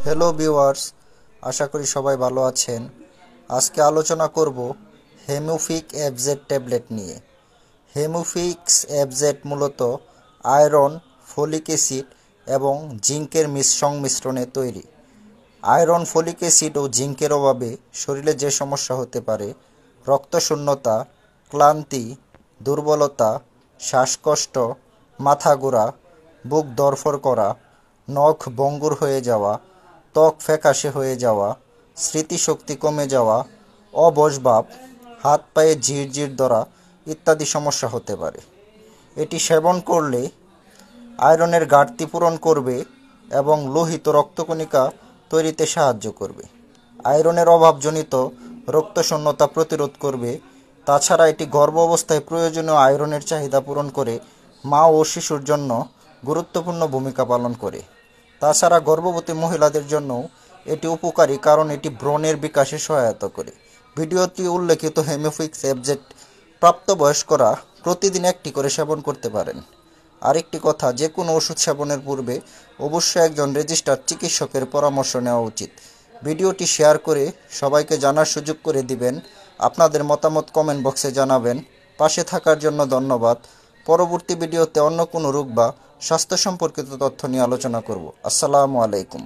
Hello viewers, আশা করি সবাই ভালো আছেন। আজকে আলোচনা করব হেমোফিক এফজেড ট্যাবলেট নিয়ে। হেমোফিক্স এফজেড মূলত আয়রন, ফলিক অ্যাসিড এবং জিঙ্কের সংমিশ্রণে তৈরি। আয়রন, ফলিক অ্যাসিড ও জিঙ্কের অভাবে শরীরে যে সমস্যা হতে পারে, রক্তশূন্যতা, ক্লান্তি, দুর্বলতা, শ্বাসকষ্ট, মাথা ঘোরা, বুক ধড়ফড় করা, নখ ভঙ্গুর হয়ে যাওয়া, ত্বক ফ্যাকাশে হয়ে যাওয়া, স্মৃতিশক্তি কমে যাওয়া, অবশভাব, হাত পায়ে ঝিরঝির ধরা ইত্যাদি সমস্যা হতে পারে। এটি সেবন করলে আয়রনের ঘাটতি পূরণ করবে এবং লোহিত রক্তকণিকা তৈরিতে সাহায্য করবে। আয়রনের অভাবজনিত রক্তশূন্যতা প্রতিরোধ করবে। তাছাড়া এটি গর্ভ অবস্থায় প্রয়োজনীয় আয়রনের চাহিদা পূরণ করে মা ও শিশুর জন্য গুরুত্বপূর্ণ ভূমিকা পালন করে। তাছাড়া গর্ভবতী মহিলাদের জন্যও এটি উপকারী, কারণ এটি ভ্রূণের বিকাশে সহায়তা করে। ভিডিওতে উল্লেখিত হেমোফিক্স এফজেড প্রাপ্তবয়স্করা প্রতিদিন একটি করে সেবন করতে পারেন। আরেকটি কথা, যে কোনো ওষুধ সেবনের পূর্বে অবশ্যই একজন রেজিস্টার্ড চিকিৎসকের পরামর্শ নেওয়া উচিত। ভিডিওটি শেয়ার করে সবাইকে জানার সুযোগ করে দিবেন। আপনাদের মতামত কমেন্ট বক্সে জানাবেন। পাশে থাকার জন্য ধন্যবাদ। পরবর্তী ভিডিওতে অন্য কোনো রোগ বা স্বাস্থ্য সম্পর্কিত তথ্য নিয়ে আলোচনা করব। আসসালামু আলাইকুম।